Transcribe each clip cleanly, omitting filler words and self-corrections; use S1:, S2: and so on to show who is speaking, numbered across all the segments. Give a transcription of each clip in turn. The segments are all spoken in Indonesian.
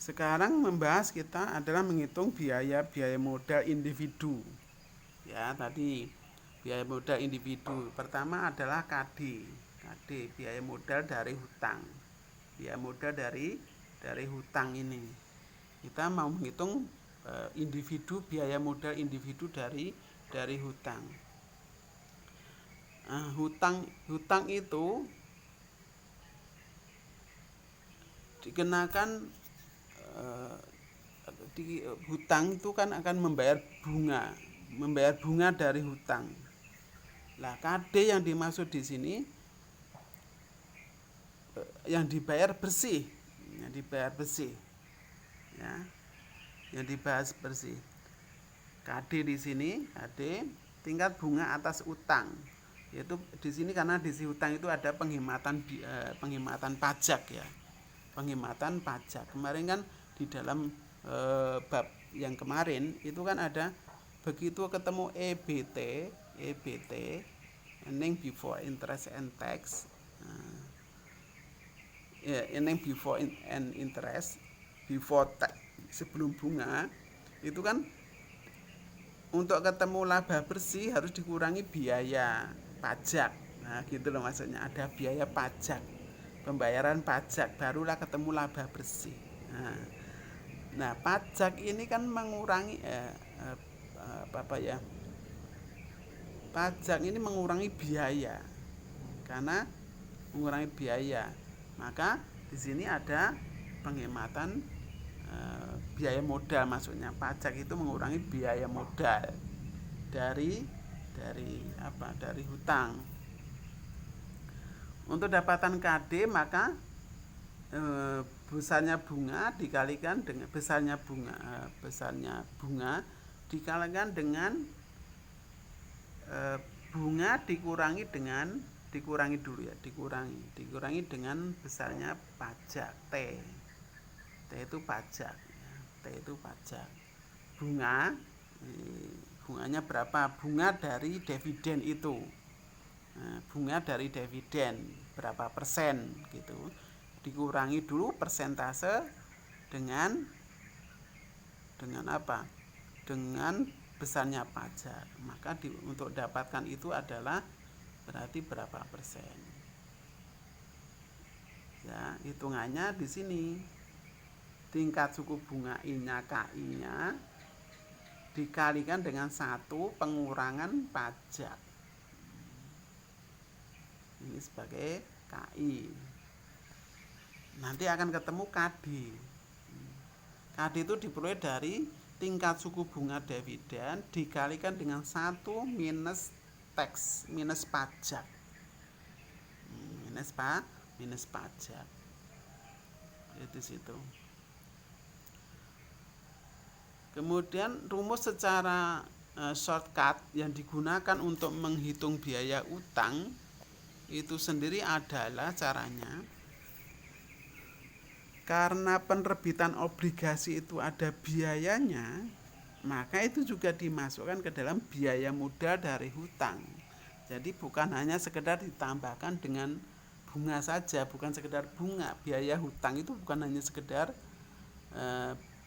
S1: Sekarang membahas kita adalah menghitung biaya modal individu. Ya, tadi biaya modal individu. Pertama adalah KD. KD biaya modal dari hutang. Biaya modal dari hutang ini. Kita mau menghitung individu, biaya modal individu dari hutang. Hutang itu dikenakan di hutang itu kan akan membayar bunga dari hutang. Lah KD yang dimaksud di sini yang dibayar bersih, ya, yang dibahas bersih. KD di sini, KD tingkat bunga atas utang. Yaitu di sini karena di sisi hutang itu ada penghematan pajak ya. Penghematan pajak. Kemarin kan di dalam bab yang kemarin itu kan ada begitu ketemu EBT ending before interest and tax. Ending before and interest, before tax, sebelum bunga itu kan untuk ketemu laba bersih harus dikurangi biaya pajak. Nah, gitu loh maksudnya, ada biaya pajak, pembayaran pajak, barulah ketemu laba bersih. Nah pajak ini kan mengurangi pajak ini mengurangi biaya. Karena mengurangi biaya, maka di sini ada penghematan biaya modal, maksudnya pajak itu mengurangi biaya modal dari hutang. Untuk dapatan KD maka besarnya bunga dikalikan dengan besarnya bunga dikalikan dengan bunga dikurangi dengan besarnya pajak T itu pajak. Bunganya berapa? Bunga dari dividen itu. Bunga dari dividen berapa persen gitu. Dikurangi dulu persentase dengan apa? Dengan besarnya pajak. Maka untuk dapatkan itu adalah berarti berapa persen. Ya, hitungannya di sini. Tingkat suku bunga I-nya KI-nya dikalikan dengan 1 pengurangan pajak. Ini sebagai KI. Nanti akan ketemu KD. KD itu diperoleh dari tingkat suku bunga dividen dikalikan dengan 1 minus tax, minus pajak. Minus pajak. Itu situ. Kemudian rumus secara shortcut yang digunakan untuk menghitung biaya utang itu sendiri adalah caranya, karena penerbitan obligasi itu ada biayanya, maka itu juga dimasukkan ke dalam biaya modal dari hutang. Jadi bukan hanya sekedar ditambahkan dengan bunga saja, bukan sekedar bunga. Biaya hutang itu bukan hanya sekedar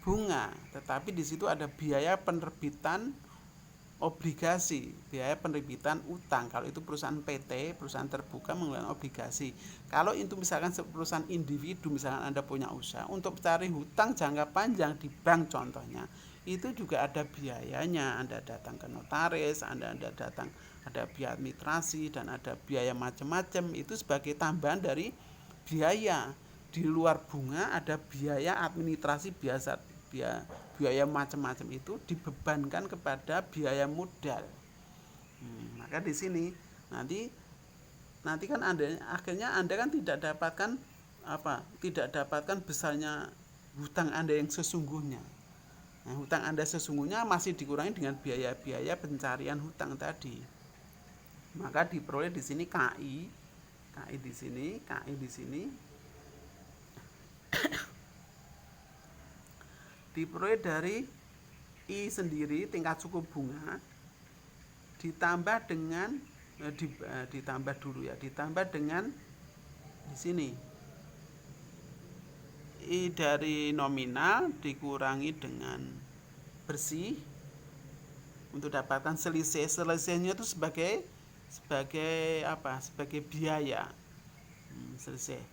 S1: bunga, tetapi di situ ada biaya penerbitan obligasi, biaya penerbitan utang. Kalau itu perusahaan PT, perusahaan terbuka mengeluarkan obligasi. Kalau itu misalkan perusahaan individu, misalkan Anda punya usaha untuk cari hutang jangka panjang di bank contohnya, itu juga ada biayanya. Anda datang ke notaris, Anda datang, ada biaya administrasi dan ada biaya macam-macam. Itu sebagai tambahan dari biaya. Di luar bunga ada biaya administrasi biasa, biaya macam-macam itu dibebankan kepada biaya modal. Maka di sini nanti kan akhirnya Anda kan tidak dapatkan besarnya hutang Anda yang sesungguhnya. Nah, hutang Anda sesungguhnya masih dikurangi dengan biaya-biaya pencarian hutang tadi. Maka diperoleh di sini KI di sini diperoleh dari I sendiri, tingkat suku bunga, ditambah dengan ditambah dengan di sini dari nominal dikurangi dengan bersih untuk dapatkan selisih. Selisihnya itu sebagai apa? Sebagai biaya. Selisih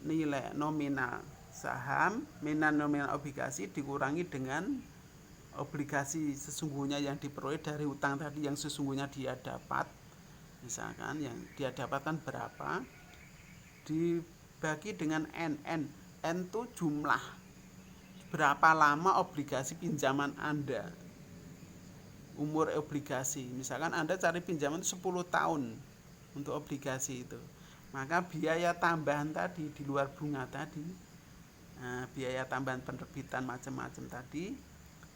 S1: nilai nominal saham, nominal obligasi dikurangi dengan obligasi sesungguhnya yang diperoleh dari hutang tadi yang sesungguhnya dia dapat. Misalkan yang dia dapatkan berapa, dibagi dengan N itu jumlah berapa lama obligasi pinjaman Anda, umur obligasi. Misalkan Anda cari pinjaman 10 tahun untuk obligasi itu, maka biaya tambahan tadi di luar bunga tadi, biaya tambahan penerbitan macam-macam tadi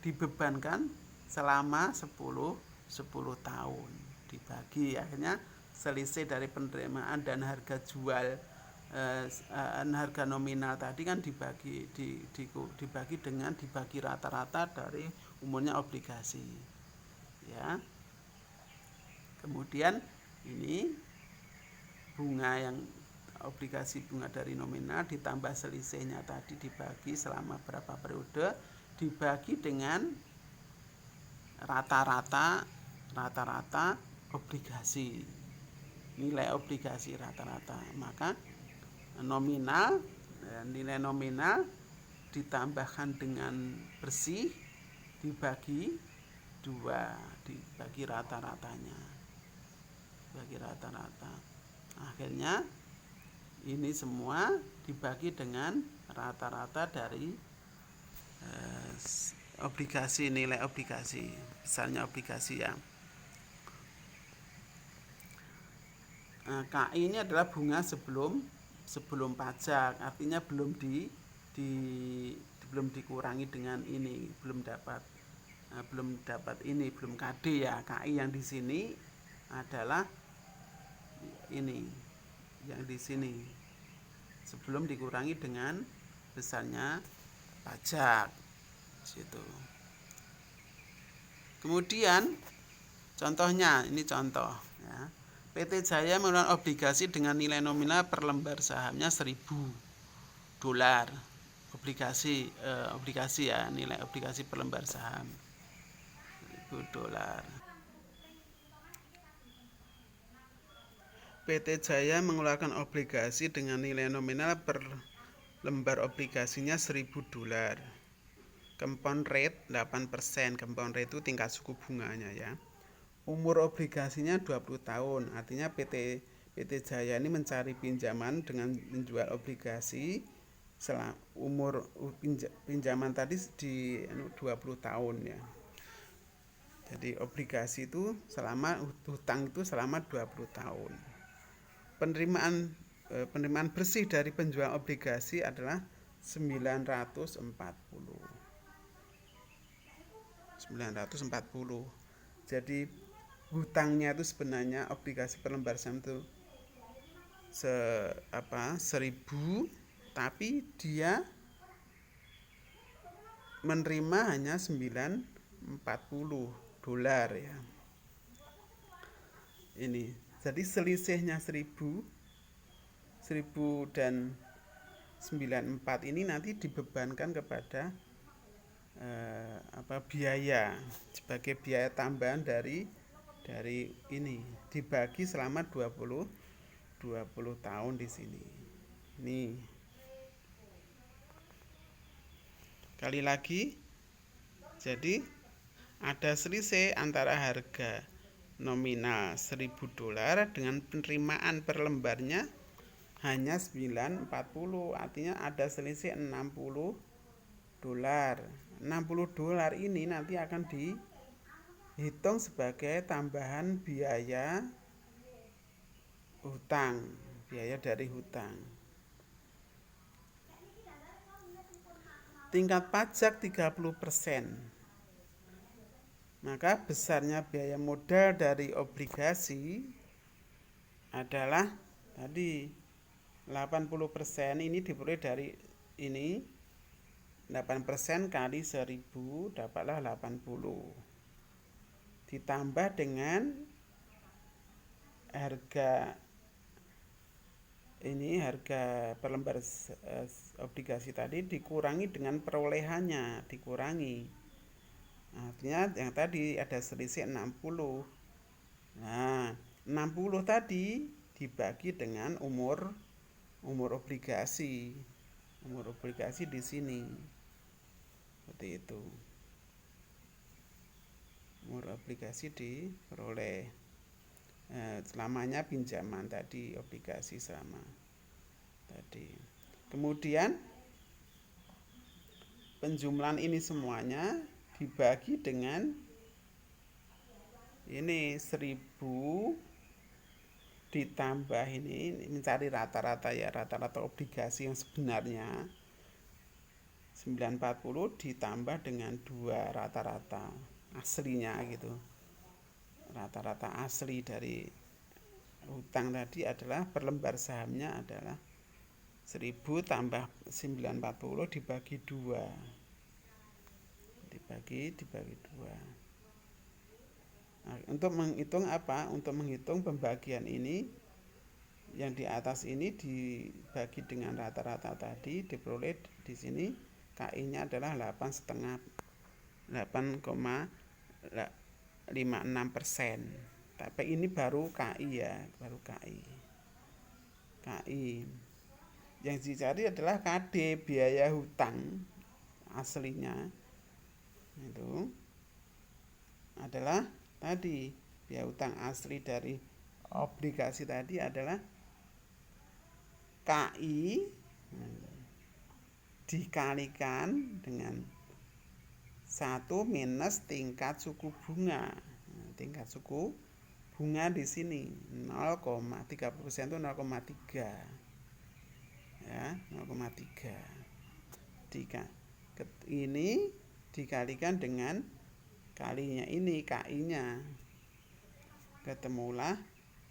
S1: dibebankan selama 10 tahun, dibagi, akhirnya selisih dari penerimaan dan harga jual, harga nominal tadi kan dibagi dengan dibagi rata-rata dari umurnya obligasi, ya. Kemudian ini bunga yang obligasi, bunga dari nominal ditambah selisihnya tadi dibagi selama berapa periode, dibagi dengan rata-rata obligasi, nilai obligasi rata-rata. Maka nominal, nilai nominal ditambahkan dengan bersih dibagi 2, dibagi rata-ratanya, bagi rata-rata. Akhirnya ini semua dibagi dengan rata-rata dari obligasi, nilai obligasi, besarnya obligasi, ya. KI ini adalah bunga sebelum pajak, artinya belum dikurangi dengan ini, belum dapat ini, belum KD, ya. KI yang di sini adalah ini, yang di sini sebelum dikurangi dengan besarnya pajak, situ. Kemudian contohnya, ini contoh, ya. PT Jaya mengeluarkan obligasi dengan nilai nominal per lembar sahamnya $1.000. Obligasi ya, nilai obligasi per lembar saham $1.000. PT Jaya mengeluarkan obligasi dengan nilai nominal per lembar obligasinya $1.000. Compound rate 8%. Compound rate itu tingkat suku bunganya, ya. Umur obligasinya 20 tahun. Artinya PT Jaya ini mencari pinjaman dengan menjual obligasi umur pinjaman tadi di 20 tahun, ya. Jadi obligasi itu hutang itu selama 20 tahun. Penerimaan bersih dari penjual obligasi adalah 940. Jadi hutangnya itu sebenarnya obligasi per lembar saham itu 1.000, tapi dia menerima hanya $940, ya. Ini jadi selisihnya 1.000 dan 94 ini nanti dibebankan kepada biaya, sebagai biaya tambahan dari ini, dibagi selama 20 tahun di sini. Nih. Kali lagi, jadi ada selisih antara harga nominal $1.000 dengan penerimaan per lembarnya hanya $940, artinya ada selisih $60. $60 ini nanti akan dihitung sebagai tambahan biaya hutang, biaya dari hutang. Tingkat pajak 30%. Maka besarnya biaya modal dari obligasi adalah tadi 80%, ini diperoleh dari ini 8% kali 1.000 dapatlah 80. Ditambah dengan harga ini harga per lembar obligasi tadi dikurangi dengan perolehannya, dikurangi. Artinya yang tadi ada selisih 60. Nah, 60 tadi dibagi dengan umur obligasi. Umur obligasi di sini. Seperti itu. Umur obligasi diperoleh. Selamanya pinjaman tadi, obligasi selama tadi. Kemudian penjumlahan ini semuanya dibagi dengan ini 1000 ditambah ini mencari rata-rata ya, rata-rata obligasi yang sebenarnya 940 ditambah dengan 2 rata-rata aslinya gitu. Rata-rata asli dari hutang tadi adalah per lembar sahamnya adalah 1000 tambah 940 dibagi 2. Dibagi 2. Nah, untuk menghitung apa? Untuk menghitung pembagian ini yang di atas ini dibagi dengan rata-rata tadi diperoleh di sini KI-nya adalah 8,56%. Tapi ini baru KI ya, baru KI. Yang dicari adalah KD, biaya hutang aslinya. Itu adalah tadi biaya hutang asli dari obligasi tadi adalah KI dikalikan dengan 1 minus tingkat suku bunga. Tingkat suku bunga di sini 0,30% itu 0,3. Ya, 0,3. Ini dikalikan dengan kalinya ini KI-nya. Ketemulah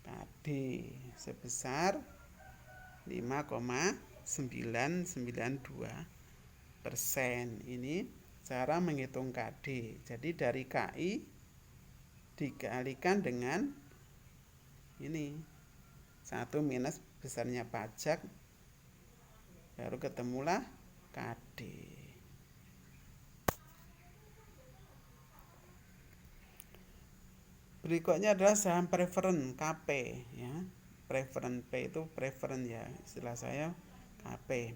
S1: KD sebesar 5,992%. Ini cara menghitung KD. Jadi dari KI dikalikan dengan ini 1 minus besarnya pajak, baru ketemulah KD. Berikutnya adalah saham preferen KP ya. Preferen P itu preferen ya, istilah saya KP.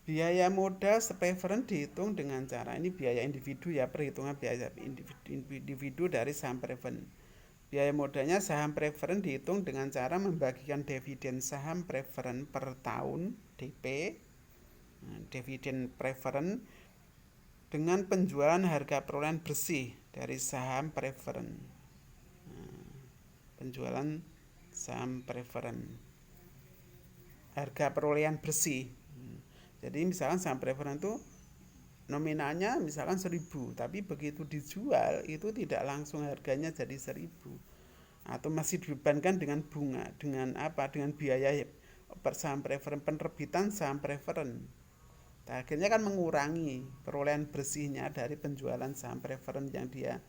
S1: Biaya modal preferen dihitung dengan cara ini biaya individu ya, perhitungan biaya individu dari saham preferen. Biaya modalnya saham preferen dihitung dengan cara membagikan dividen saham preferen per tahun DP. Dividen preferen dengan penjualan harga perolehan bersih dari saham preferen. Penjualan saham preferen, harga perolehan bersih. Jadi misalkan saham preferen itu nominalnya misalkan 1000, tapi begitu dijual itu tidak langsung harganya jadi 1000, atau masih dibebankan dengan bunga, dengan apa, dengan biaya per saham preferen, penerbitan saham preferen. Akhirnya kan mengurangi perolehan bersihnya dari penjualan saham preferen yang dia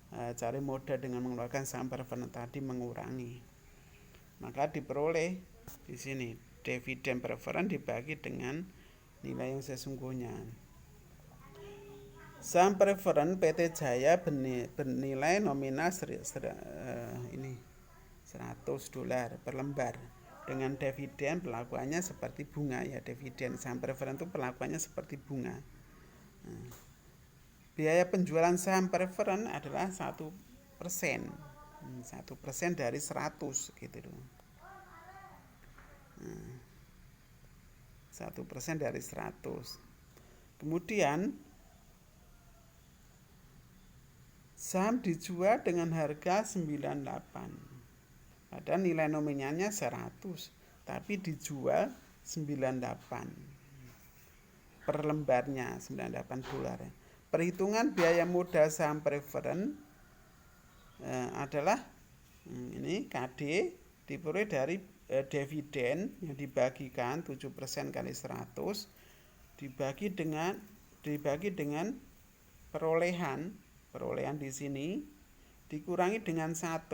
S1: cari modal dengan mengeluarkan saham preferen tadi, mengurangi. Maka diperoleh di sini dividen preferen dibagi dengan nilai yang sesungguhnya. Saham preferen PT Jaya bernilai nominal $100 per lembar. Dengan dividen perlakuannya seperti bunga ya, dividen saham preferen itu perlakuannya seperti bunga. Biaya penjualan saham preferen adalah 1%. 1% dari 100 gitu loh. 1% dari 100. Kemudian saham dijual dengan harga 98. Padahal nilai nominalnya 100, tapi dijual 98 per lembarnya, $98. Perhitungan biaya modal saham preferen adalah ini KD diperoleh dari dividen yang dibagikan 7% kali 100 dibagi dengan perolehan di sini dikurangi dengan 1.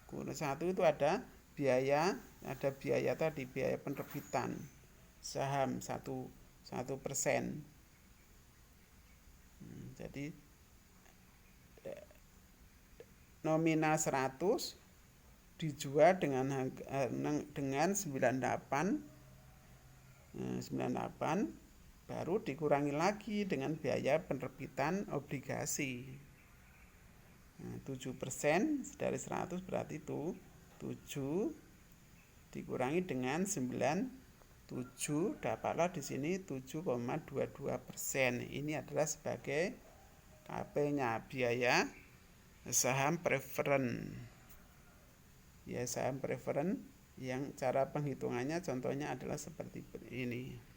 S1: Kurang 1 itu ada biaya ada biaya tadi, biaya penerbitan saham 1%. Jadi nominal 100 dijual dengan 98 baru dikurangi lagi dengan biaya penerbitan obligasi. 7% dari 100 berarti itu 7 dikurangi dengan 97, dapatlah di sini 7,22%. Ini adalah sebagai KP-nya, biaya saham preferen. Ya, saham preferen yang cara penghitungannya contohnya adalah seperti ini.